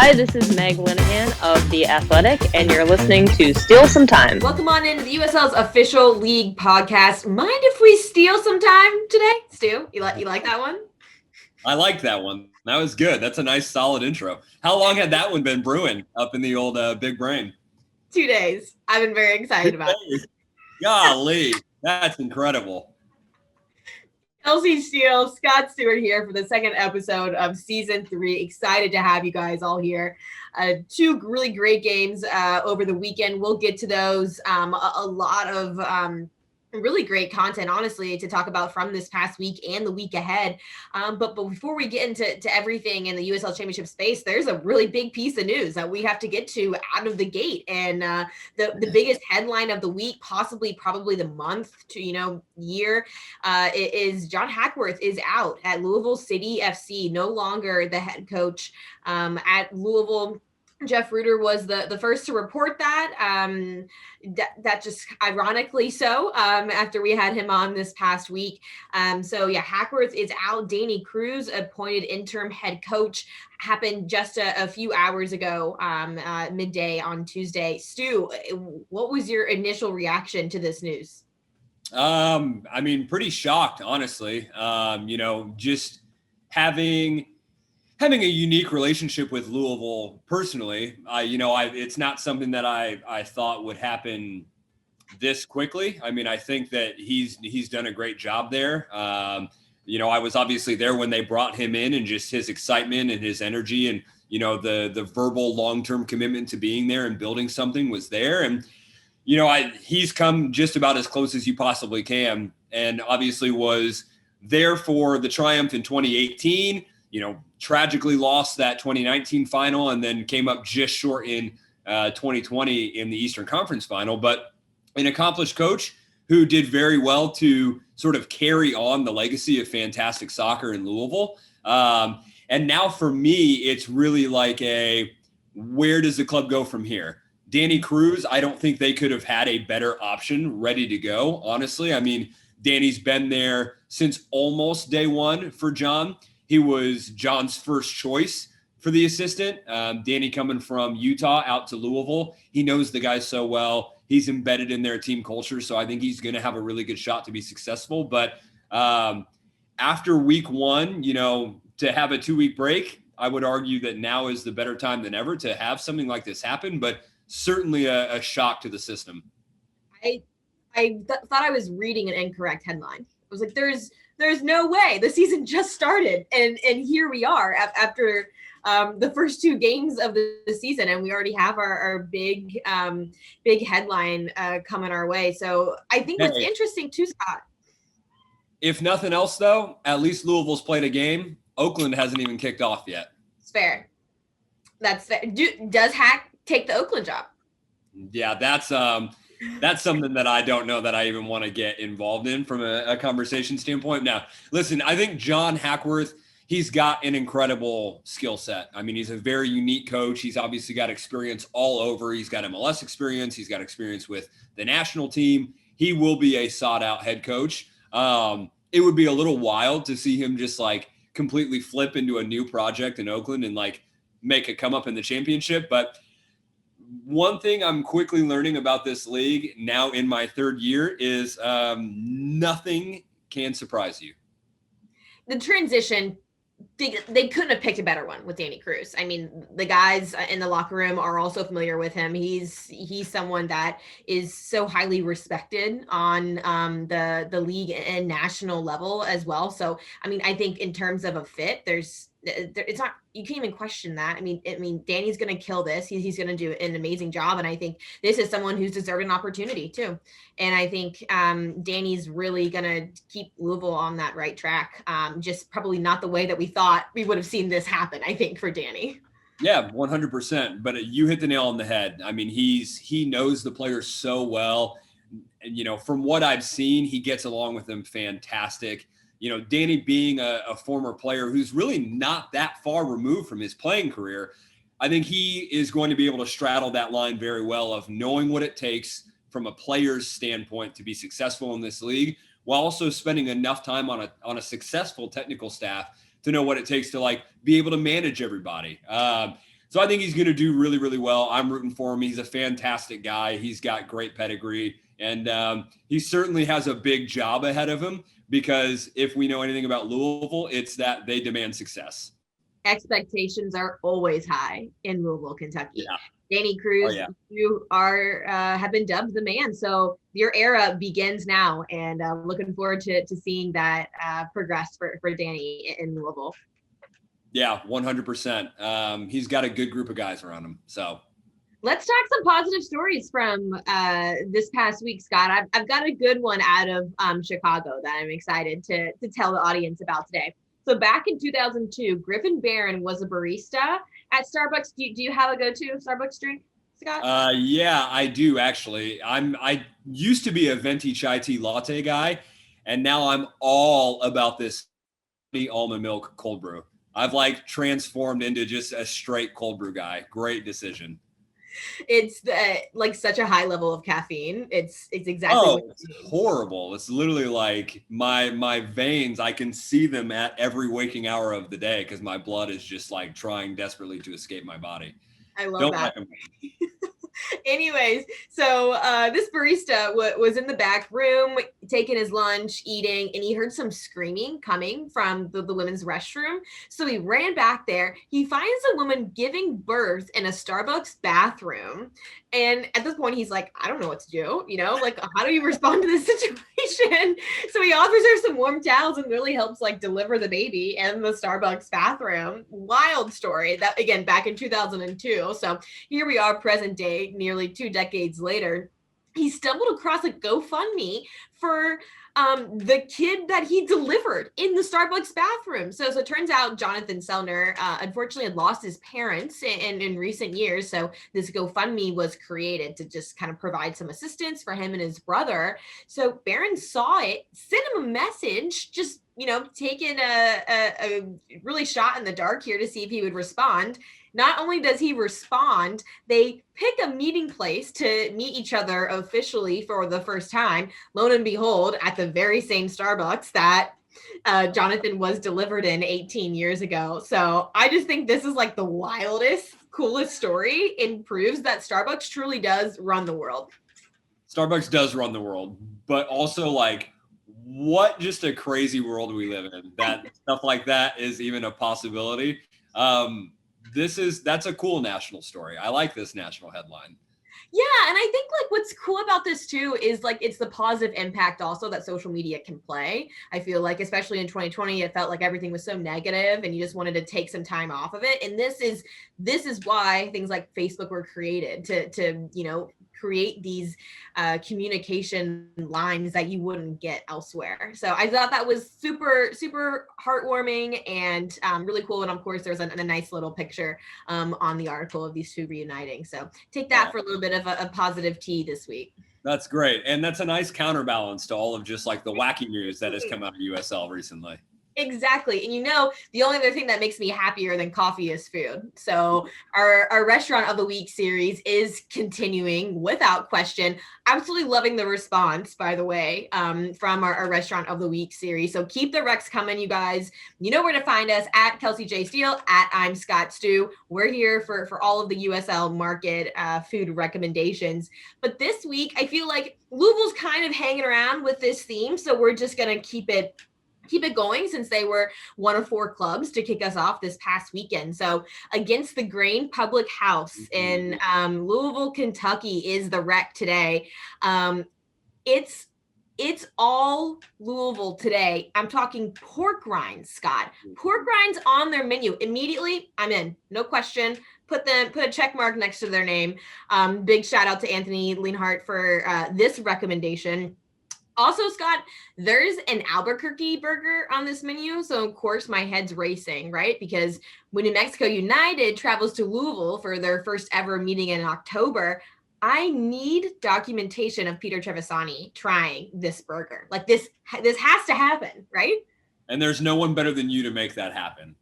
Hi, this is Meg Linehan of The Athletic, and you're listening to Steal Some Time. Welcome on into the USL's official league podcast. Mind if we steal some time today? Stu, you like that one? I like that one. That was good. That's a nice, solid intro. How long had that one been brewing up in the old big brain? 2 days. I've been very excited about it. Golly, that's incredible. Kelsey Steele, Scott Stewart here for the second episode of season 3. Excited to have you guys all here. 2 really great games over the weekend. We'll get to those. A lot of really great content, honestly, to talk about from this past week and the week ahead. But before we get into everything in the USL Championship space, there's a really big piece of news that we have to get to out of the gate. And the biggest headline of the week, probably the month to year, is John Hackworth is out at Louisville City FC, no longer the head coach at Louisville. Jeff Reuter was the first to report that. That just ironically so, after we had him on this past week. Hackworth is out. Danny Cruz, appointed interim head coach, happened just a few hours ago, midday on Tuesday. Stu, what was your initial reaction to this news? Pretty shocked, honestly. Just having a unique relationship with Louisville personally, it's not something that I thought would happen this quickly. I think that he's done a great job there. I was obviously there when they brought him in, and just his excitement and his energy and, the verbal long-term commitment to being there and building something was there. And, he's come just about as close as you possibly can, and obviously was there for the triumph in 2018, tragically lost that 2019 final, and then came up just short in 2020 in the Eastern Conference final. But an accomplished coach who did very well to sort of carry on the legacy of fantastic soccer in Louisville. And now for me, it's really like where does the club go from here? Danny Cruz, I don't think they could have had a better option ready to go, honestly. Danny's been there since almost day one for John. He was John's first choice for the assistant. Danny coming from Utah out to Louisville. He knows the guys so well. He's embedded in their team culture, so I think he's going to have a really good shot to be successful. But after week one, to have a 2-week break, I would argue that now is the better time than ever to have something like this happen, but certainly a shock to the system. I thought I was reading an incorrect headline. I was like, there's no way, the season just started, and here we are after the first 2 games of the season, and we already have our big headline coming our way. So I think what's interesting too, Scott, if nothing else though, at least Louisville's played a game. Oakland hasn't even kicked off yet. It's fair. That's fair. Does Hack take the Oakland job? Yeah, that's something that I don't know that I even want to get involved in from a conversation standpoint. Now, listen, I think John Hackworth, he's got an incredible skill set. He's a very unique coach. He's obviously got experience all over. He's got MLS experience. He's got experience with the national team. He will be a sought-out head coach. It would be a little wild to see him just completely flip into a new project in Oakland and make a come up in the championship. But one thing I'm quickly learning about this league now in my 3rd year is nothing can surprise you. The transition, they couldn't have picked a better one with Danny Cruz. The guys in the locker room are also familiar with him. He's someone that is so highly respected on the league and national level as well. So, I think in terms of a fit, it's not, you can't even question that. Danny's going to kill this. He's going to do an amazing job. And I think this is someone who's deserved an opportunity too. And I think Danny's really going to keep Louisville on that right track. Just probably not the way that we thought we would have seen this happen, I think, for Danny. Yeah, 100%. But you hit the nail on the head. He knows the players so well. And, from what I've seen, he gets along with them fantastic. Danny being a former player who's really not that far removed from his playing career, I think he is going to be able to straddle that line very well of knowing what it takes from a player's standpoint to be successful in this league, while also spending enough time on a successful technical staff to know what it takes to be able to manage everybody. So I think he's going to do really, really well. I'm rooting for him. He's a fantastic guy. He's got great pedigree, and he certainly has a big job ahead of him, because if we know anything about Louisville, it's that they demand success. Expectations are always high in Louisville, Kentucky. Yeah. Danny Cruz, Oh, yeah. you are have been dubbed the man. So your era begins now, and looking forward to seeing that progress for Danny in Louisville. Yeah, 100%. He's got a good group of guys around him. So let's talk some positive stories from this past week, Scott. I've got a good one out of Chicago that I'm excited to tell the audience about today. So back in 2002, Griffin Barron was a barista at Starbucks. Do you have a go-to Starbucks drink, Scott? Yeah, I do actually. I used to be a venti chai tea latte guy, and now I'm all about this almond milk cold brew. I've like transformed into just a straight cold brew guy. Great decision. It's like such a high level of caffeine. It's exactly what it's horrible. It's literally like my veins, I can see them at every waking hour of the day because my blood is just like trying desperately to escape my body. I love that. Anyways, so this barista was in the back room taking his lunch, eating, and he heard some screaming coming from the women's restroom. So he ran back there. He finds a woman giving birth in a Starbucks bathroom. And at this point, he's like, I don't know what to do. Like, how do you respond to this situation? So he offers her some warm towels and really helps like deliver the baby in the Starbucks bathroom. Wild story. That, again, back in 2002. So here we are, present day, nearly 2 decades later. He stumbled across a GoFundMe for the kid that he delivered in the Starbucks bathroom. So it turns out Jonathan Selner unfortunately had lost his parents in recent years. So this GoFundMe was created to just kind of provide some assistance for him and his brother. So Barron saw it, sent him a message, just taking a really shot in the dark here to see if he would respond. Not only does he respond, they pick a meeting place to meet each other officially for the first time. Lo and behold, at the very same Starbucks that Jonathan was delivered in 18 years ago. So I just think this is like the wildest, coolest story, and proves that Starbucks truly does run the world. Starbucks does run the world, but also like, what just a crazy world we live in that stuff like that is even a possibility. That's a cool national story. I like this national headline. Yeah, and I think like what's cool about this too is like it's the positive impact also that social media can play. I feel like especially in 2020, it felt like everything was so negative and you just wanted to take some time off of it. And this is why things like Facebook were created to create these communication lines that you wouldn't get elsewhere. So I thought that was super, super heartwarming and really cool. And of course, there's a nice little picture on the article of these two reuniting. So take that for a little bit of a positive tea this week. That's great. And that's a nice counterbalance to all of just like the wacky news that has come out of USL recently. Exactly. And the only other thing that makes me happier than coffee is food. So our Restaurant of the Week series is continuing without question. Absolutely loving the response, by the way, from our Restaurant of the Week series. So keep the recs coming, you guys. You know where to find us, at Kelsey J. Steele, at I'm Scott Stew. We're here for all of the USL market food recommendations. But this week, I feel like Louisville's kind of hanging around with this theme. So we're just going to keep it going since they were one of 4 clubs to kick us off this past weekend. So Against the Grain Public House in Louisville, Kentucky is the rec today. It's all Louisville today. I'm talking pork rinds, Scott. Pork rinds on their menu. Immediately, I'm in. No question. Put a check mark next to their name. Big shout out to Anthony Leanhart for this recommendation. Also, Scott, there's an Albuquerque burger on this menu. So, of course, my head's racing, right? Because when New Mexico United travels to Louisville for their first ever meeting in October, I need documentation of Peter Trevisani trying this burger. Like this has to happen, right? And there's no one better than you to make that happen.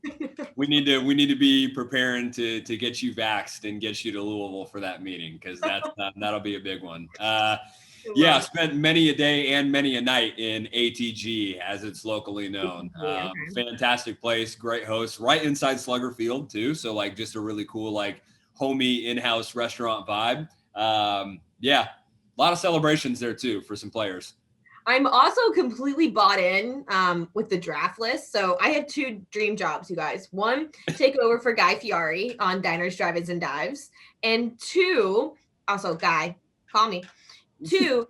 We need to be preparing to get you vaxxed and get you to Louisville for that meeting, because that'll be a big one. Yeah, spent many a day and many a night in ATG, as it's locally known. Okay. Fantastic place, great host, right inside Slugger Field too. So like just a really cool, like homey in-house restaurant vibe. Yeah, a lot of celebrations there too for some players. I'm also completely bought in with the draft list. So I have 2 dream jobs, you guys. 1, take over for Guy Fieri on Diners, Drive-Ins, and Dives. And 2, also Guy, call me. 2,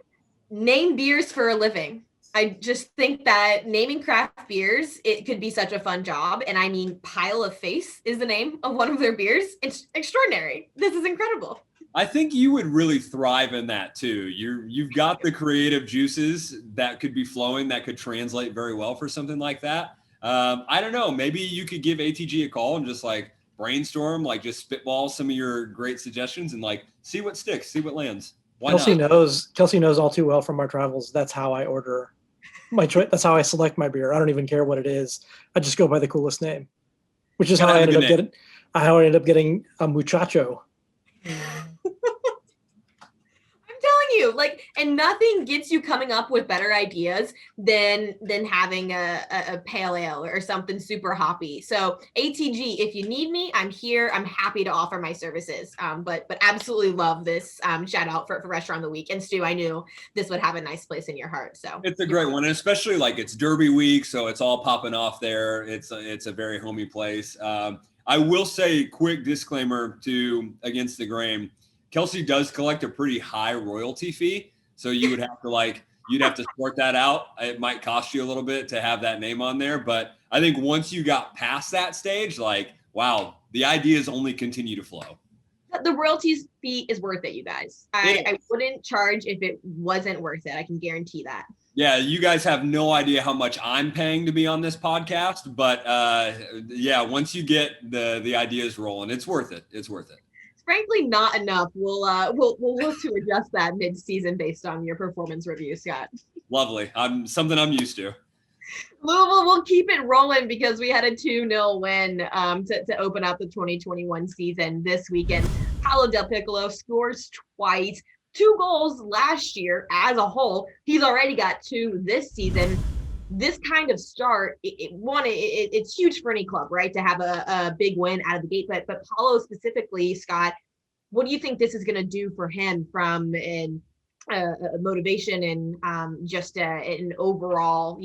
name beers for a living. I just think that naming craft beers, it could be such a fun job. And I mean, Pile of Face is the name of one of their beers. It's extraordinary. This is incredible. I think you would really thrive in that too. You've got the creative juices that could be flowing, that could translate very well for something like that. I don't know. Maybe you could give ATG a call and just like brainstorm, like just spitball some of your great suggestions and like see what sticks, see what lands. Kelsey knows all too well from our travels. That's how I order my choice. That's how I select my beer. I don't even care what it is. I just go by the coolest name, which is how I ended up getting a muchacho. I'm telling you, like, and nothing gets you coming up with better ideas than having a pale ale or something super hoppy. So ATG, if you need me, I'm here. I'm happy to offer my services. But absolutely love this shout out for Restaurant of the Week. And Stu, I knew this would have a nice place in your heart. So it's a great one, and especially like it's Derby week, so it's all popping off there. It's a very homey place. I will say, quick disclaimer to Against the Grain. Kelsey does collect a pretty high royalty fee. So you would have to you'd have to sort that out. It might cost you a little bit to have that name on there. But I think once you got past that stage, like, wow, the ideas only continue to flow. The royalties fee is worth it, you guys. I wouldn't charge if it wasn't worth it. I can guarantee that. Yeah, you guys have no idea how much I'm paying to be on this podcast. But yeah, once you get the ideas rolling, it's worth it. It's worth it. Frankly, not enough. We'll look to adjust that mid-season based on your performance review, Scott. Lovely. Something I'm used to. Louisville will keep it rolling because we had a 2-0 win to open up the 2021 season this weekend. Paolo Del Piccolo scores twice, 2 goals last year as a whole. He's already got 2 this season. This kind of start, it's huge for any club, right? To have a big win out of the gate. But Paulo specifically, Scott, what do you think this is going to do for him from an motivation and just an overall,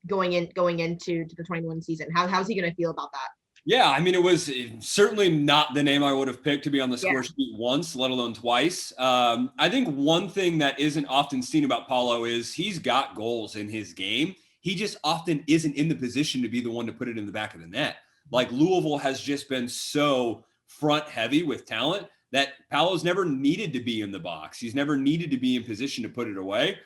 going into the 21 season? How's he going to feel about that? Yeah, I mean, it was certainly not the name I would have picked to be on the score sheet once, let alone twice. I think one thing that isn't often seen about Paulo is he's got goals in his game. He just often isn't in the position to be the one to put it in the back of the net. Like Louisville has just been so front heavy with talent that Paulo's never needed to be in the box. He's never needed to be in position to put it away.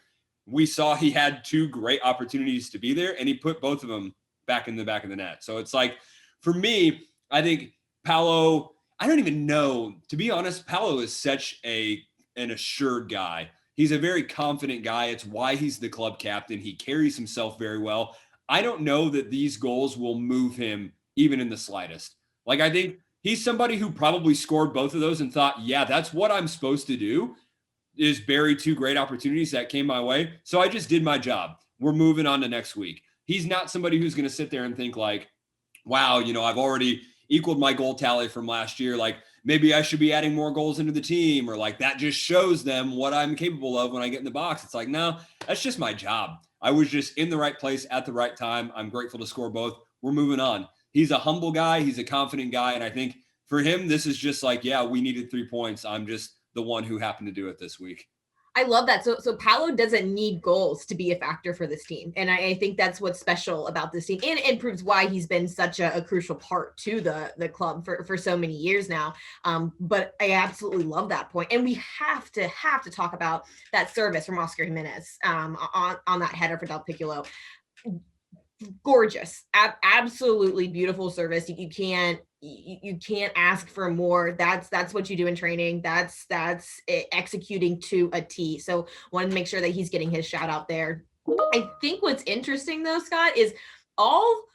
We saw he had 2 great opportunities to be there, and he put both of them back in the back of the net. So it's like, for me, I think Paolo, I don't even know, to be honest, Paolo is such an assured guy. He's a very confident guy. It's why he's the club captain. He carries himself very well. I don't know that these goals will move him even in the slightest. Like, I think he's somebody who probably scored both of those and thought, yeah, that's what I'm supposed to do, is bury 2 great opportunities that came my way. So I just did my job. We're moving on to next week. He's not somebody who's going to sit there and think like, wow, I've already equaled my goal tally from last year. Like maybe I should be adding more goals into the team, or like that just shows them what I'm capable of when I get in the box. It's like, no, that's just my job. I was just in the right place at the right time. I'm grateful to score both. We're moving on. He's a humble guy. He's a confident guy. And I think for him, this is just like, yeah, we needed 3 points. I'm just the one who happened to do it this week. I love that. So Paolo doesn't need goals to be a factor for this team. And I think that's what's special about this team and proves why he's been such a crucial part to the club for so many years now. But I absolutely love that point. And we have to talk about that service from Oscar Jimenez on that header for Del Piccolo. Gorgeous, absolutely beautiful service. You can't ask for more. That's what you do in training. That's executing to a T. So wanted to make sure that he's getting his shout out there. I think what's interesting though, Scott, is all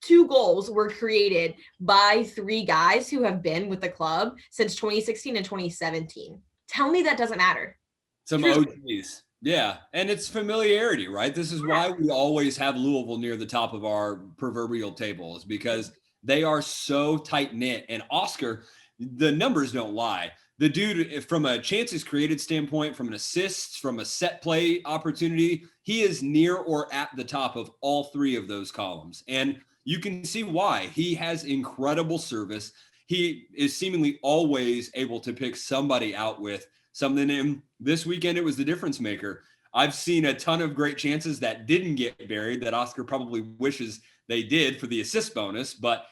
2 goals were created by 3 guys who have been with the club since 2016 and 2017. Tell me that doesn't matter. Some OGs. Yeah. And it's familiarity, right? This is why we always have Louisville near the top of our proverbial table, is because they are so tight knit. And Oscar, the numbers don't lie. The dude, from a chances created standpoint, from an assists, from a set play opportunity, he is near or at the top of all three of those columns. And you can see why. He has incredible service. He is seemingly always able to pick somebody out with something in. This weekend, it was the difference maker. I've seen a ton of great chances that didn't get buried that Oscar probably wishes they did for the assist bonus. But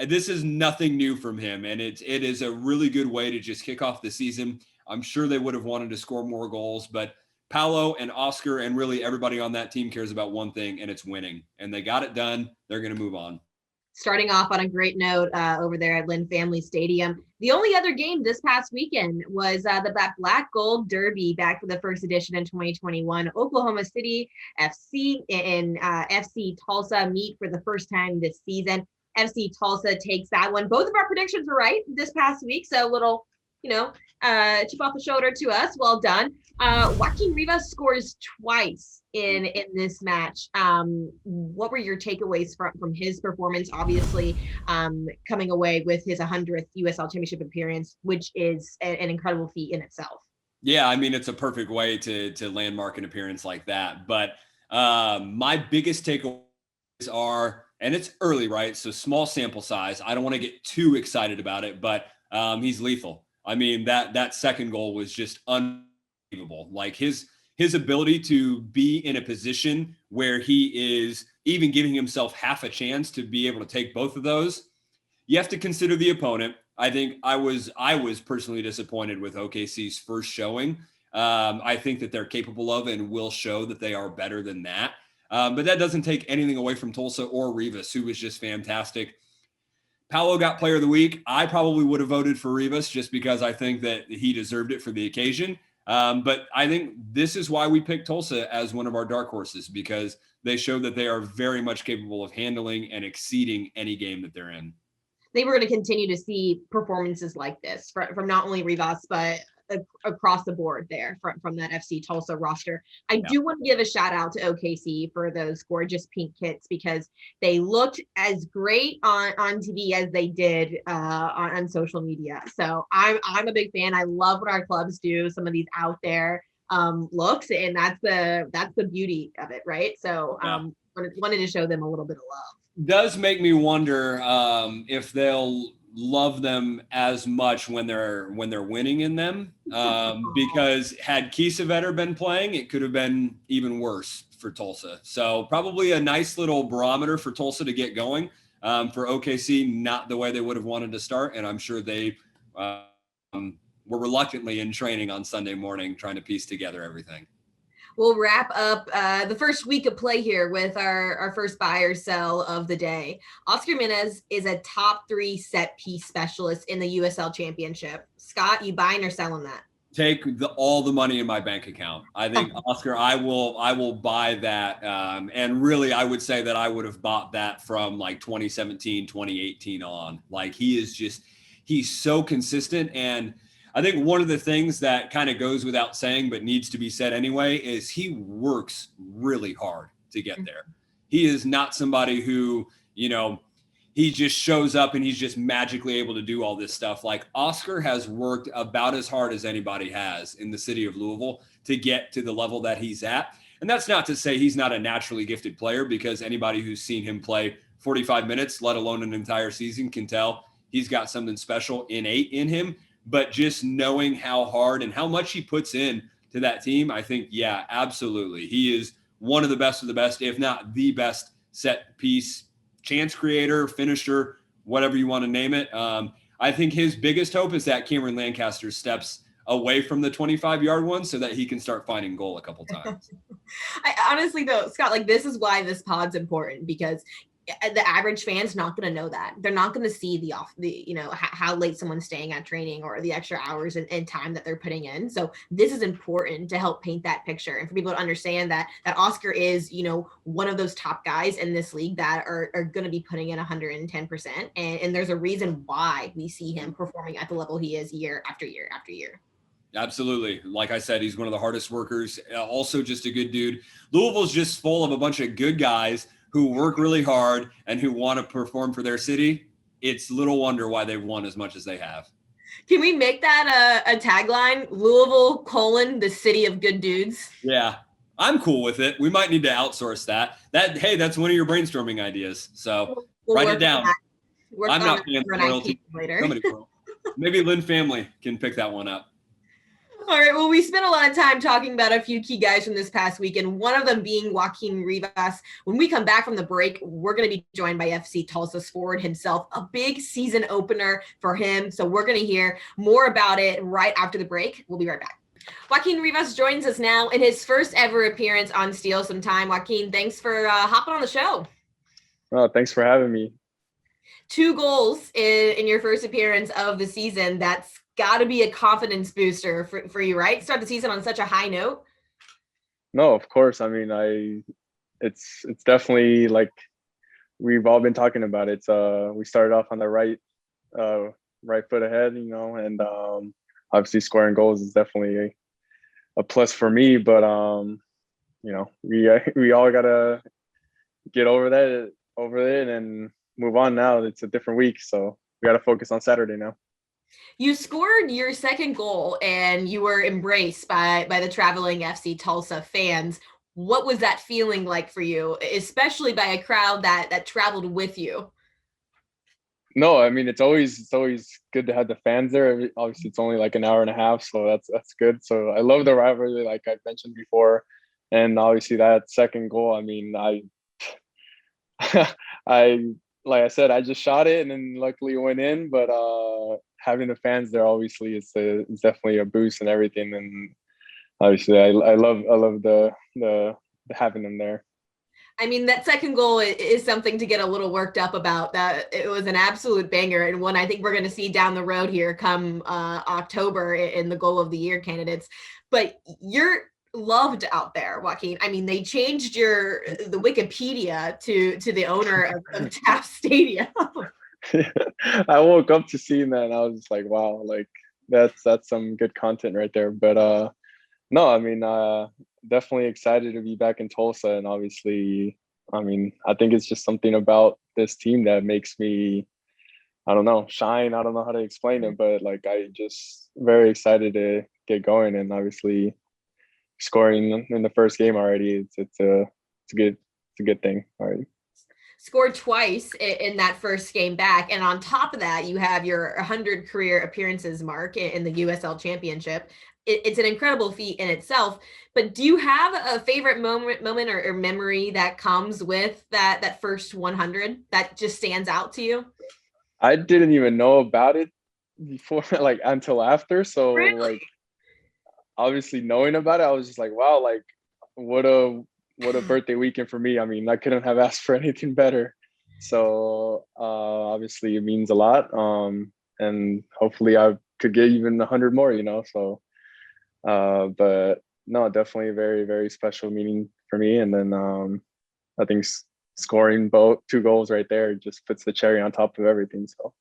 this is nothing new from him. And it is a really good way to just kick off the season. I'm sure they would have wanted to score more goals, but Paolo and Oscar and really everybody on that team cares about one thing, and it's winning. And they got it done. They're going to move on. Starting off on a great note over there at Lynn Family Stadium. The only other game this past weekend was the Black Gold Derby, back for the first edition in 2021. Oklahoma City FC and FC Tulsa meet for the first time this season. FC Tulsa takes that one. Both of our predictions were right this past week, so a little, chip off the shoulder to us. Well done. Joaquin Rivas scores twice in this match. What were your takeaways from his performance? Obviously, coming away with his 100th USL Championship appearance, which is an incredible feat in itself. Yeah, I mean, it's a perfect way to landmark an appearance like that. But my biggest takeaways are, and it's early, right? So small sample size. I don't want to get too excited about it, but he's lethal. I mean, that second goal was just unbelievable. Like his ability to be in a position where he is even giving himself half a chance to be able to take both of those. You have to consider the opponent. I think I was personally disappointed with OKC's first showing. I think that they're capable of and will show that they are better than that. But that doesn't take anything away from Tulsa or Rivas, who was just fantastic. Paolo got player of the week. I probably would have voted for Rivas just because I think that he deserved it for the occasion. But I think this is why we picked Tulsa as one of our dark horses, because they show that they are very much capable of handling and exceeding any game that they're in. They were going to continue to see performances like this from not only Rivas, but across the board there from that FC Tulsa roster. I do want to give a shout out to OKC for those gorgeous pink kits, because they looked as great on TV as they did on social media. So I'm a big fan. I love when our clubs do some of these out there looks, and that's the beauty of it, right? So wanted to show them a little bit of love. Does make me wonder if they'll love them as much when they're winning in them, because had Kiesewetter been playing, it could have been even worse for Tulsa. So probably a nice little barometer for Tulsa to get going. For OKC, not the way they would have wanted to start, and I'm sure they were reluctantly in training on Sunday morning trying to piece together everything. We'll wrap up the first week of play here with our first buy or sell of the day. Oscar Minez is a top 3 set piece specialist in the USL Championship. Scott, you buying or selling that? Take all the money in my bank account. I think Oscar, I will buy that. And really, I would say that I would have bought that from like 2017, 2018 on. Like he's so consistent. And I think one of the things that kind of goes without saying, but needs to be said anyway, is he works really hard to get there. He is not somebody who, he just shows up and he's just magically able to do all this stuff. Like Oscar has worked about as hard as anybody has in the city of Louisville to get to the level that he's at. And that's not to say he's not a naturally gifted player, because anybody who's seen him play 45 minutes, let alone an entire season, can tell he's got something special innate in him. But just knowing how hard and how much he puts in to that team, I think, yeah, absolutely. He is one of the best of the best, if not the best set piece chance creator, finisher, whatever you want to name it. I think his biggest hope is that Cameron Lancaster steps away from the 25-yard one so that he can start finding goal a couple times. I honestly, though, Scott, this is why this pod's important, because the average fan's not going to know that. They're not going to see how late someone's staying at training or the extra hours and time that they're putting in. So this is important to help paint that picture and for people to understand that Oscar is, one of those top guys in this league that are going to be putting in 110%. And there's a reason why we see him performing at the level he is year after year after year. Absolutely. Like I said, he's one of the hardest workers. Also just a good dude. Louisville's just full of a bunch of good guys who work really hard and who want to perform for their city. It's little wonder why they've won as much as they have. Can we make that a tagline? Louisville, the city of good dudes. Yeah, I'm cool with it. We might need to outsource that. Hey, that's one of your brainstorming ideas. So We'll write it down. I'm not paying for royalty. later. Somebody will. Maybe Lynn family can pick that one up. All right. Well, we spent a lot of time talking about a few key guys from this past weekend, one of them being Joaquin Rivas. When we come back from the break, we're going to be joined by FC Tulsa's forward himself, a big season opener for him. So we're going to hear more about it right after the break. We'll be right back. Joaquin Rivas joins us now in his first ever appearance on Steele Some Time. Joaquin, thanks for hopping on the show. Oh, thanks for having me. 2 goals in your first appearance of the season. That's got to be a confidence booster for you, right? Start the season on such a high note. No, of course. I mean, it's definitely like we've all been talking about. It's we started off on the right foot ahead, and obviously scoring goals is definitely a plus for me. But we all gotta get over it and move on now. It's a different week, so we gotta focus on Saturday now. You scored your second goal and you were embraced by the traveling FC Tulsa fans. What was that feeling like for you, especially by a crowd that traveled with you? No, I mean, it's always good to have the fans there. Obviously, it's only like an hour and a half, so that's good. So I love the rivalry, like I mentioned before, and obviously that second goal. I mean, I like I said, I just shot it and then luckily it went in. But having the fans there obviously is definitely a boost and everything. And obviously, I love the having them there. I mean, that second goal is something to get a little worked up about. That it was an absolute banger, and one I think we're going to see down the road here come October in the goal of the year candidates. But you're loved out there, Joaquin. I mean, they changed the Wikipedia to the owner of Taft Stadium. I woke up to seeing that and I was just like, wow, like that's some good content right there. But no, I mean, definitely excited to be back in Tulsa. And obviously, I mean, I think it's just something about this team that makes me, I don't know, shine. I don't know how to explain it, but like I just very excited to get going. And obviously scoring in the first game already, it's a good thing already. Scored twice in that first game back. And on top of that, you have your 100 career appearances mark in the USL Championship. It's an incredible feat in itself. But do you have a favorite moment or memory that comes with that first 100 that just stands out to you? I didn't even know about it before, like until after. So really? Like obviously knowing about it, I was just like, wow, like what a birthday weekend for me. I mean, I couldn't have asked for anything better. So obviously it means a lot. And hopefully I could get even 100 more, so but no, definitely a very, very special meaning for me. And then I think scoring 2 goals right there just puts the cherry on top of everything. So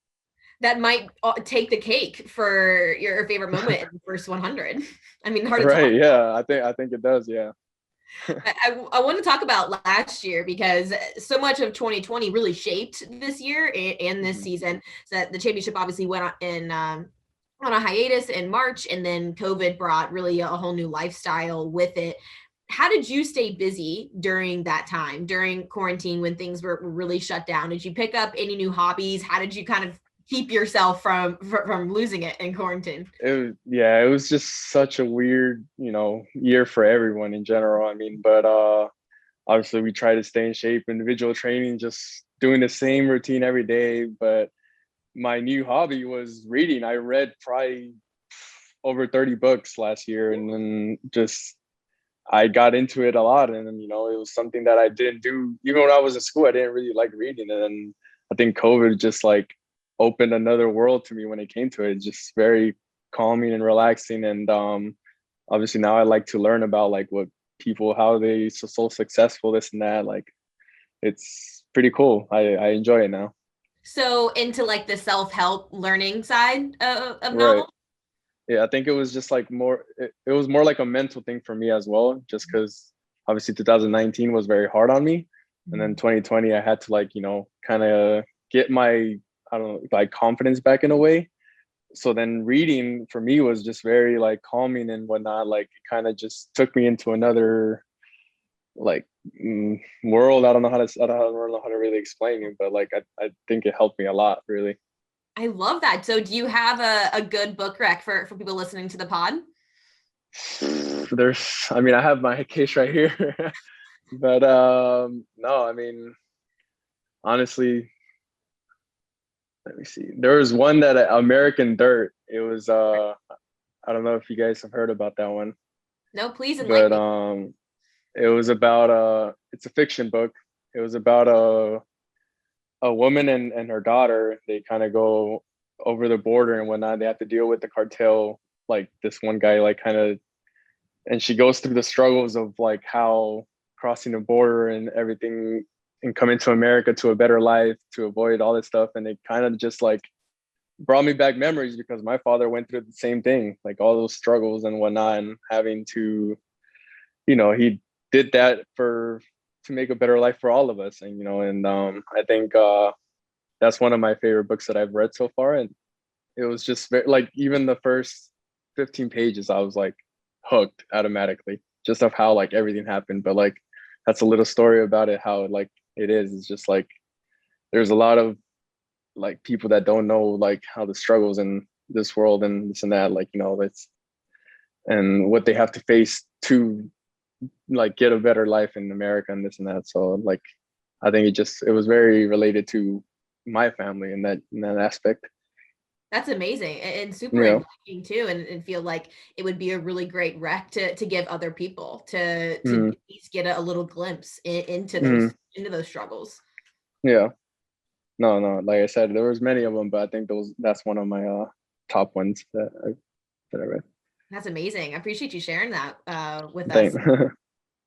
that might take the cake for your favorite moment in the first 100. I mean, hard to right. talk Yeah, I think it does. Yeah. I want to talk about last year because so much of 2020 really shaped this year and this season. So the championship obviously went on a hiatus in March, and then COVID brought really a whole new lifestyle with it. How did you stay busy during that time, during quarantine when things were really shut down? Did you pick up any new hobbies? How did you kind of keep yourself from losing it in quarantine? It was just such a weird, year for everyone in general. I mean, but obviously we try to stay in shape, individual training, just doing the same routine every day. But my new hobby was reading. I read probably over 30 books last year, and then I got into it a lot. And then, it was something that I didn't do. Even when I was in school, I didn't really like reading. And then I think COVID just like opened another world to me when it came to it. Just very calming and relaxing. And obviously now I like to learn about like what people, how they so successful, this and that. Like it's pretty cool. I enjoy it now. So into like the self-help learning side of novel? Yeah, I think it was just like more. It was more like a mental thing for me as well, just because obviously 2019 was very hard on me, and then 2020 I had to like kind of get my I don't know like confidence back in a way. So then reading for me was just very like calming and whatnot. Like it kind of just took me into another like world. I don't know how to really explain it, but like I think it helped me a lot, really. I love that. So do you have a good book rec for people listening to the pod? I mean, I have my case right here, but no, I mean, honestly, let me see. There was one that American Dirt. It was I don't know if you guys have heard about that one, No, please enlighten but me. it was about it's a fiction book. It was about a woman and her daughter. They kind of go over the border and whatnot. They have to deal with the cartel. Like this one guy, like kind of, and she goes through the struggles of like how crossing the border and everything and coming to America to a better life to avoid all this stuff. And it kind of just like brought me back memories because my father went through the same thing, like all those struggles and whatnot, and having to, he did that to make a better life for all of us. And I think that's one of my favorite books that I've read so far. And it was just like even the first 15 pages, I was like hooked automatically, just of how like everything happened. But like that's a little story about it, how like it is. It's just like there's a lot of like people that don't know like how the struggles in this world and this and that, like that's and what they have to face to like get a better life in America and this and that. So like I think it was very related to my family in that aspect. That's amazing and super Yeah. enlightening too, and feel like it would be a really great rec to give other people to Mm. at least get a little glimpse into Mm. those struggles. Yeah. No, like I said, there was many of them, but I think that's one of my top ones that I read. That's amazing. I appreciate you sharing that with us. Thanks. No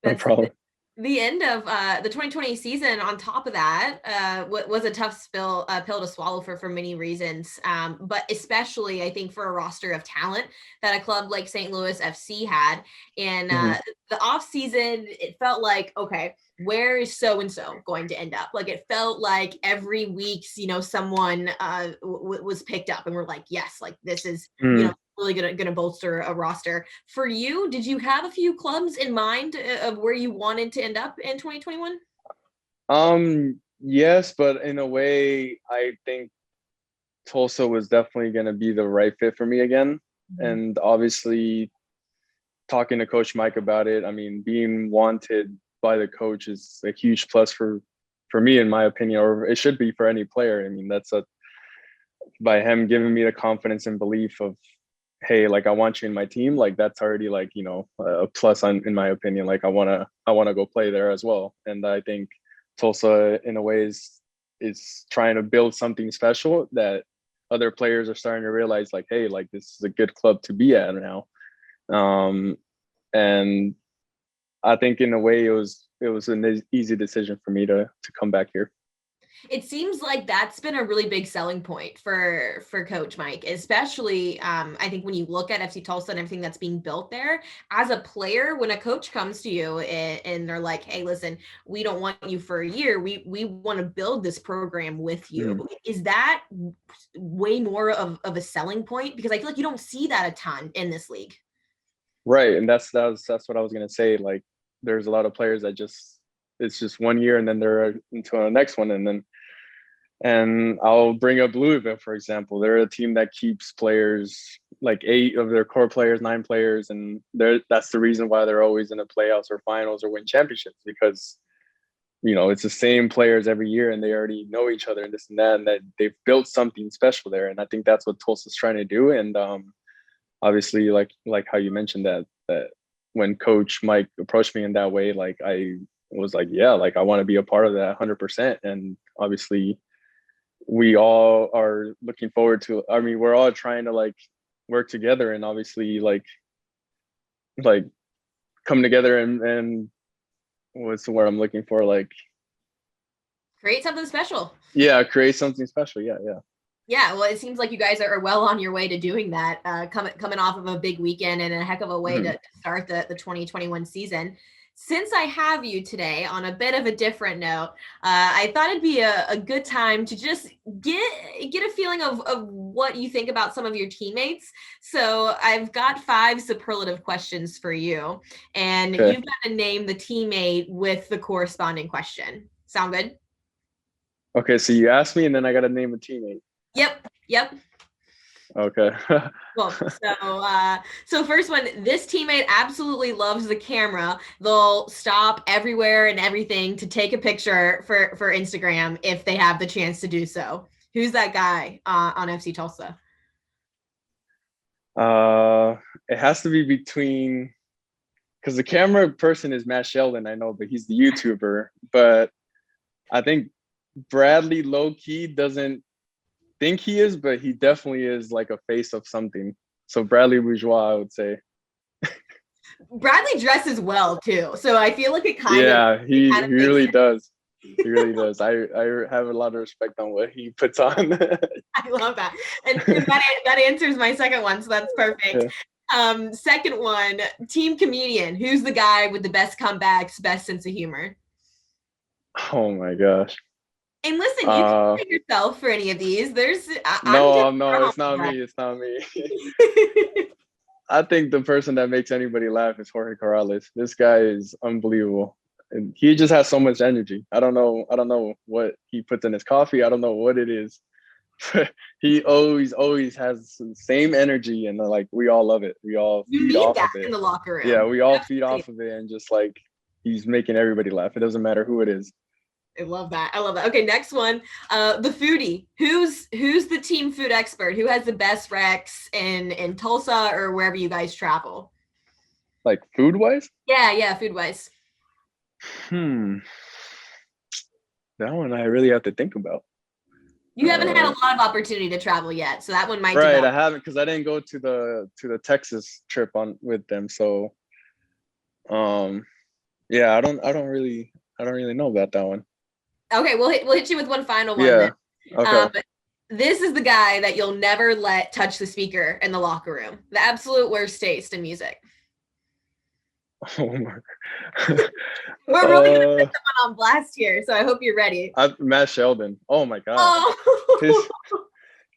That's problem. the end of the 2020 season. On top of that, was a tough pill to swallow for many reasons, but especially I think for a roster of talent that a club like St. Louis FC had. And the off season, it felt like, okay, where is so and so going to end up? Like it felt like every week, someone was picked up, and we're like, yes, like this is really gonna bolster a roster. For you, did you have a few clubs in mind of where you wanted to end up in 2021? Yes, but in a way, I think Tulsa was definitely going to be the right fit for me again. And obviously, talking to Coach Mike about it, I mean, being wanted by the coach is a huge plus for me, in my opinion, or it should be for any player. I mean, by him giving me the confidence and belief of, hey, like I want you in my team, like that's already like a plus in my opinion. Like I wanna go play there as well. And I think Tulsa in a way is trying to build something special that other players are starting to realize, like, hey, like this is a good club to be at now. And I think in a way it was an easy decision for me to come back here. It seems like that's been a really big selling point for Coach Mike, especially I think when you look at FC Tulsa and everything that's being built there. As a player, when a coach comes to you and they're like, hey, listen, we don't want you for a year, we want to build this program with you. Is that way more of a selling point? Because I feel like you don't see that a ton in this league. Right, and that's what I was gonna say. Like, there's a lot of players that it's just 1 year and then they're into the next one, and I'll bring up Louisville, for example. They're a team that keeps players, like 8 of their core players, 9 players, and that's the reason why they're always in the playoffs or finals or win championships, because it's the same players every year and they already know each other and this and that, and that they've built something special there. And I think that's what Tulsa's trying to do. And obviously, like how you mentioned that when Coach Mike approached me in that way, like I was like, yeah, like I want to be a part of that 100%. And obviously, we all are looking forward to. I mean, we're all trying to like work together and obviously like come together and what's the word I'm looking for? Like create something special. Yeah, create something special. Yeah. Yeah, well, it seems like you guys are well on your way to doing that, coming off of a big weekend and a heck of a way to start the 2021 season. Since I have you today on a bit of a different note, I thought it'd be a good time to just get a feeling of what you think about some of your teammates. So I've got 5 superlative questions for you, and you've got to name the teammate with the corresponding question. Sound good? Okay, so you asked me and then I got to name a teammate. Yep. Okay. Cool. So first one, this teammate absolutely loves the camera. They'll stop everywhere and everything to take a picture for Instagram if they have the chance to do so. Who's that guy on FC Tulsa? It has to be between, because the camera person is Matt Sheldon, I know, but he's the YouTuber. But I think Bradley low-key doesn't think he is, but he definitely is like a face of something. So Bradley Bourgeois, I would say. Bradley dresses well too, so I feel like it kind of. He really sense. does. He really does. I have a lot of respect on what he puts on. I love that, and that answers my second one, so that's perfect. Yeah. Second one, team comedian. Who's the guy with the best comebacks, best sense of humor? Oh my gosh. And listen, you can pick yourself for any of these. No, it's not me. It's not me. I think the person that makes anybody laugh is Jorge Corrales. This guy is unbelievable. And he just has so much energy. I don't know what he puts in his coffee. I don't know what it is. He always has the same energy, and like we all love it. We all feed off of it in the locker room. Yeah, we all feed off of it, and just like he's making everybody laugh. It doesn't matter who it is. I love that. Okay, next one. The foodie. Who's the team food expert? Who has the best recs in Tulsa or wherever you guys travel? Like food wise? Yeah, food wise. That one I really have to think about. You haven't had a lot of opportunity to travel yet, so that one might. Right, I haven't, because I didn't go to the Texas trip with them. So, yeah, I don't really know about that one. Okay, we'll hit you with one final one. Yeah. Then. Okay. This is the guy that you'll never let touch the speaker in the locker room. The absolute worst taste in music. Oh my. We're really gonna put someone on blast here, so I hope you're ready. Matt Sheldon. Oh my god. Oh.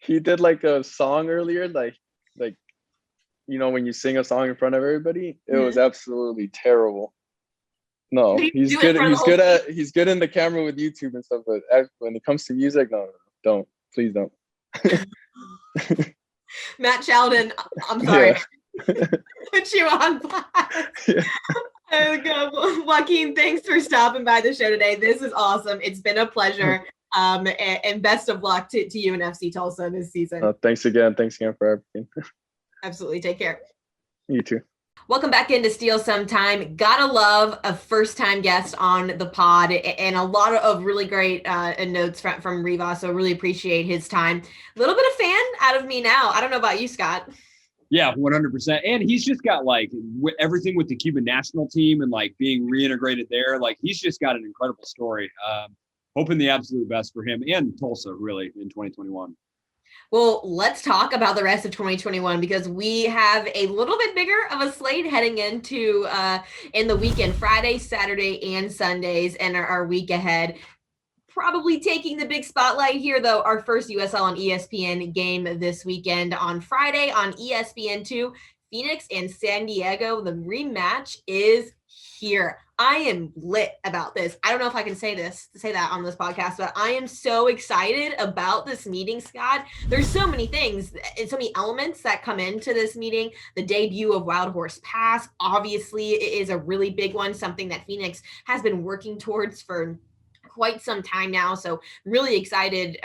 He did like a song earlier, like when you sing a song in front of everybody, it was absolutely terrible. No, he's good. He's good in the camera with YouTube and stuff, but when it comes to music, no, please don't. Matt Sheldon, I'm sorry. Yeah. Put you on blast. Yeah. Joaquin, thanks for stopping by the show today. This is awesome. It's been a pleasure. And best of luck to you and FC Tulsa this season. Thanks again for everything. Absolutely. Take care. You too. Welcome back into Steele Sometime. Gotta love a first-time guest on the pod, and a lot of really great notes from Rivas, so really appreciate his time. A little bit of fan out of me now. I don't know about you, Scott. Yeah, 100%. And he's just got like everything with the Cuban national team and like being reintegrated there. Like he's just got an incredible story. Hoping the absolute best for him and Tulsa really in 2021. Well, let's talk about the rest of 2021 because we have a little bit bigger of a slate heading into in the weekend, Friday, Saturday, and Sundays, and our week ahead. Probably taking the big spotlight here, though, our first USL on ESPN game this weekend on Friday on ESPN2, Phoenix and San Diego. The rematch is here. I am lit about this. I don't know if I can say that on this podcast, but I am so excited about this meeting, Scott. There's so many things and so many elements that come into this meeting. The debut of Wild Horse Pass, obviously, is a really big one, something that Phoenix has been working towards for quite some time now. So really excited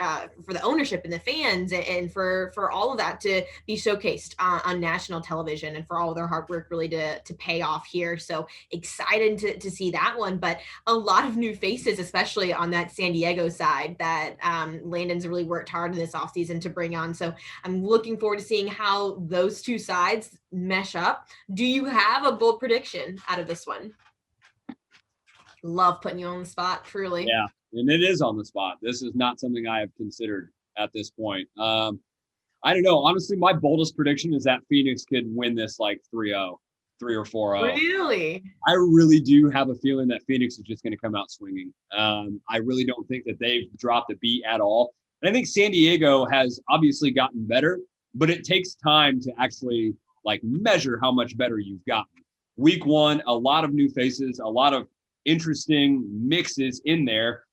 for the ownership and the fans and for all of that to be showcased on national television and for all of their hard work really to pay off here. So excited to see that one, but a lot of new faces, especially on that San Diego side that Landon's really worked hard in this offseason to bring on. So I'm looking forward to seeing how those two sides mesh up. Do you have a bold prediction out of this one? Love putting you on the spot, truly. Yeah, and it is on the spot. This is not something I have considered at this point. I don't know. Honestly, my boldest prediction is that Phoenix could win this like 3-0, 3 or 4-0. Really? I really do have a feeling that Phoenix is just going to come out swinging. I really don't think that they've dropped a beat at all. And I think San Diego has obviously gotten better, but it takes time to actually like measure how much better you've gotten. Week 1, a lot of new faces, a lot of interesting mixes in there.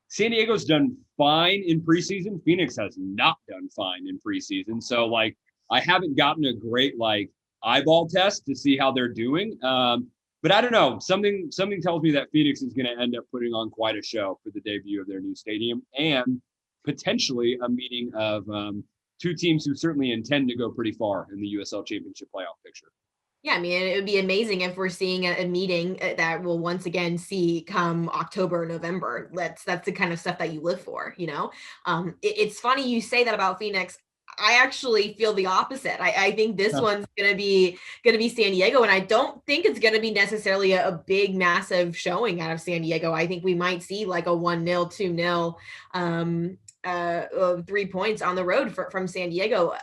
San Diego's done fine in preseason. Phoenix has not done fine in preseason. So like, I haven't gotten a great like eyeball test to see how they're doing. But I don't know. Something tells me that Phoenix is going to end up putting on quite a show for the debut of their new stadium and potentially a meeting of two teams who certainly intend to go pretty far in the USL Championship playoff picture. Yeah, I mean, it would be amazing if we're seeing a meeting that we'll once again see come October, November. That's the kind of stuff that you live for, you know? It's funny you say that about Phoenix. I actually feel the opposite. I think this one's gonna be San Diego, and I don't think it's gonna be necessarily a big, massive showing out of San Diego. I think we might see like a 1-0, 2-0, 3 points on the road from San Diego.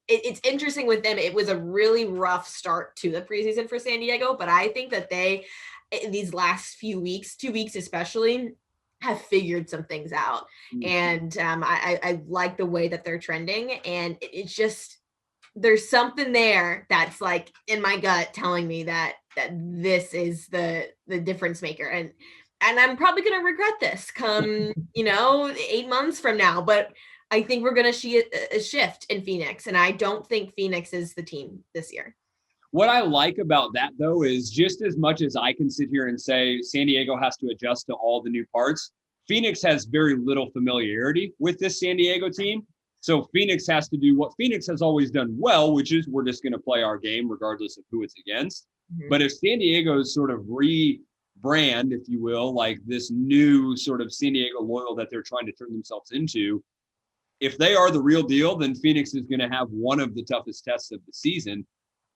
It's interesting with them. It was a really rough start to the preseason for San Diego, but I think that they, these last few weeks, 2 weeks especially, have figured some things out. And I like the way that they're trending. And it's just, there's something there that's like in my gut telling me that this is the difference maker. And I'm probably going to regret this come, 8 months from now, but I think we're going to see a shift in Phoenix, and I don't think Phoenix is the team this year. What I like about that, though, is just as much as I can sit here and say San Diego has to adjust to all the new parts, Phoenix has very little familiarity with this San Diego team. So Phoenix has to do what Phoenix has always done well, which is we're just going to play our game regardless of who it's against. Mm-hmm. But if San Diego's sort of rebrand, if you will, like this new sort of San Diego loyal that they're trying to turn themselves into, if they are the real deal, then Phoenix is going to have one of the toughest tests of the season.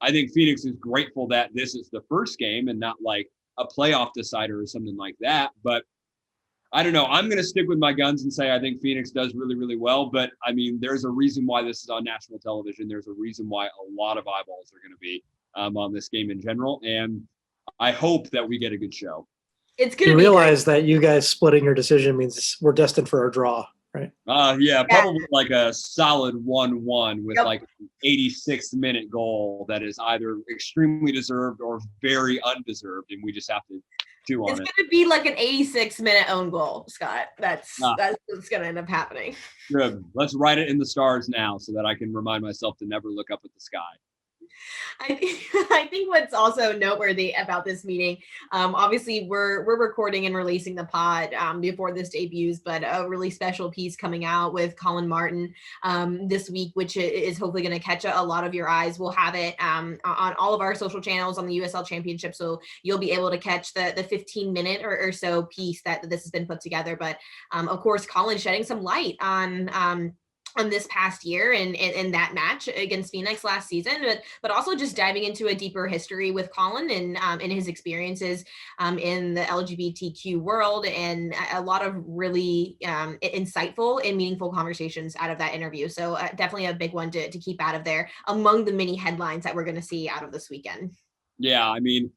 I think Phoenix is grateful that this is the first game and not like a playoff decider or something like that. But I don't know. I'm going to stick with my guns and say I think Phoenix does really, really well. But, I mean, there's a reason why this is on national television. There's a reason why a lot of eyeballs are going to be on this game in general. And I hope that we get a good show. It's going to realize that you guys splitting your decision means we're destined for a draw. Right. Yeah, probably like a solid 1-1 with like an 86-minute goal that is either extremely deserved or very undeserved, and we just have to chew on it. It's going to be like an 86-minute own goal, Scott. That's what's going to end up happening. Good. Let's write it in the stars now so that I can remind myself to never look up at the sky. I think what's also noteworthy about this meeting, obviously we're recording and releasing the pod before this debuts, but a really special piece coming out with Colin Martin this week, which is hopefully going to catch a lot of your eyes. We'll have it on all of our social channels on the USL Championship, so you'll be able to catch the 15-minute or so piece that this has been put together. But of course, Colin shedding some light on this past year and that match against Phoenix last season, but also just diving into a deeper history with Colin and his experiences in the LGBTQ world, and a lot of really insightful and meaningful conversations out of that interview. So definitely a big one to keep out of there among the many headlines that we're going to see out of this weekend. Yeah, I mean,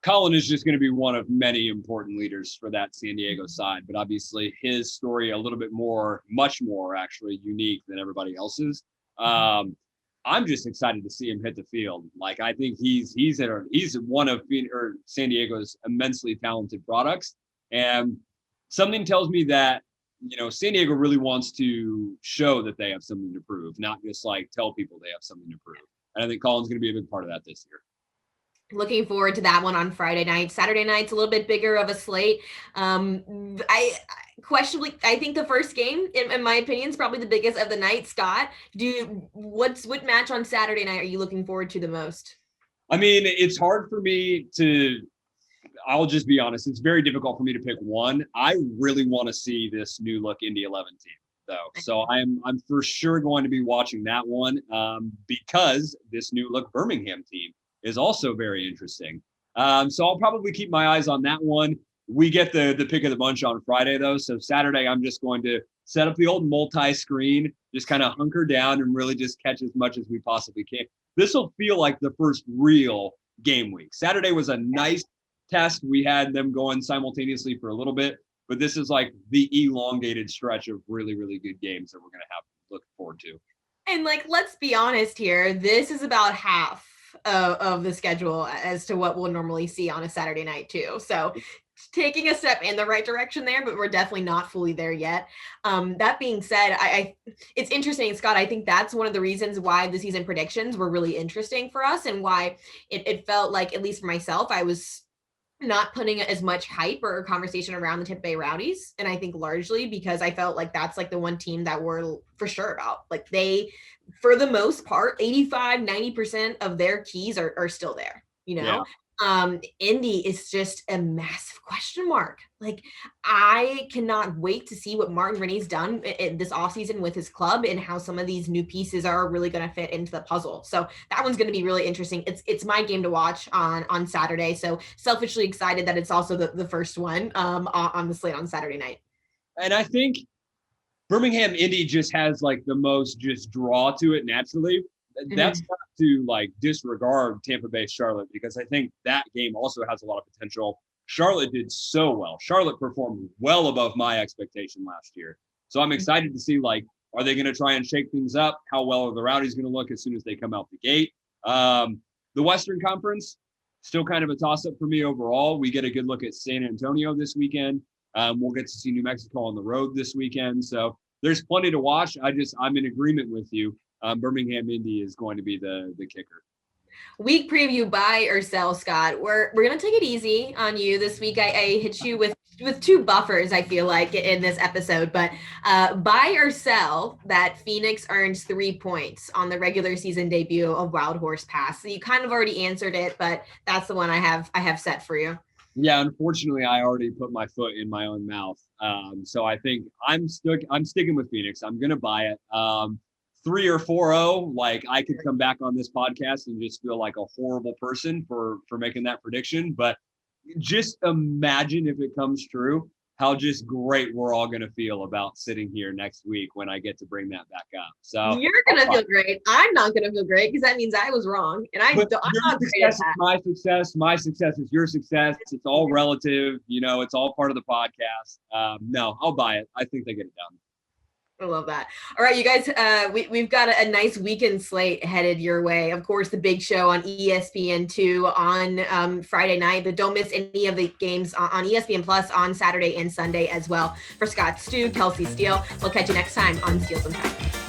Colin is just going to be one of many important leaders for that San Diego side, but obviously his story a little bit more, much more actually unique than everybody else's. I'm just excited to see him hit the field. Like, I think he's one of San Diego's immensely talented products, and something tells me that San Diego really wants to show that they have something to prove, not just like tell people they have something to prove. And I think Colin's going to be a big part of that this year. Looking forward to that one on Friday night. Saturday night's a little bit bigger of a slate. I think the first game, in my opinion, is probably the biggest of the night. Scott, what match on Saturday night are you looking forward to the most? I mean, it's hard for me I'll just be honest. It's very difficult for me to pick one. I really want to see this new look Indy 11 team, though. So I'm for sure going to be watching that one because this new look Birmingham team is also very interesting. So I'll probably keep my eyes on that one. We get the pick of the bunch on Friday, though. So Saturday, I'm just going to set up the old multi-screen, just kind of hunker down and really just catch as much as we possibly can. This will feel like the first real game week. Saturday was a nice test. We had them going simultaneously for a little bit, but this is like the elongated stretch of really, really good games that we're going to have to look forward to. And like, let's be honest here. This is about half of the schedule as to what we'll normally see on a Saturday night too. So taking a step in the right direction there, but we're definitely not fully there yet. That being said, it's interesting, Scott. I think that's one of the reasons why the season predictions were really interesting for us, and why it felt like, at least for myself, I was not putting as much hype or conversation around the Tampa Bay Rowdies. And I think largely because I felt like that's like the one team that we're for sure about. Like they, for the most part, 85-90% of their keys are still there, you know? Yeah. Indy is just a massive question mark. Like, I cannot wait to see what Martin Rennie's done in this offseason with his club, and how some of these new pieces are really going to fit into the puzzle. So that one's going to be really interesting. It's my game to watch on Saturday. So selfishly excited that it's also the first one on the slate on Saturday night. And I think Birmingham Indy just has like the most just draw to it naturally. That's not to like disregard Tampa Bay Charlotte, because I think that game also has a lot of potential. Charlotte did so well. Charlotte performed well above my expectation last year. So I'm excited to see, like, are they going to try and shake things up? How well are the Rowdies going to look as soon as they come out the gate? The Western Conference, still kind of a toss-up for me overall. We get a good look at San Antonio this weekend. We'll get to see New Mexico on the road this weekend. So there's plenty to watch. I'm in agreement with you. Birmingham Indy is going to be the kicker. Week preview, buy or sell, Scott. We're gonna take it easy on you this week. I hit you with two buffers, I feel like, in this episode, but buy or sell that Phoenix earns 3 points on the regular season debut of Wild Horse Pass. So you kind of already answered it, but that's the one I have set for you. Yeah, unfortunately, I already put my foot in my own mouth. So I think I'm sticking with Phoenix. I'm gonna buy it. 3 or 4-0, like I could come back on this podcast and just feel like a horrible person for making that prediction. But just imagine if it comes true, how just great we're all going to feel about sitting here next week when I get to bring that back up. So you're going to feel great. I'm not going to feel great because that means I was wrong. And I'm not great at that. My success. My success is your success. It's all relative. You know, it's all part of the podcast. No, I'll buy it. I think they get it done. I love that. All right, you guys, we've got a nice weekend slate headed your way. Of course, the big show on ESPN2 on Friday night, but don't miss any of the games on ESPN Plus on Saturday and Sunday as well. For Scott, Stu, Kelsey, Steele, we'll catch you next time on Steele Untitled.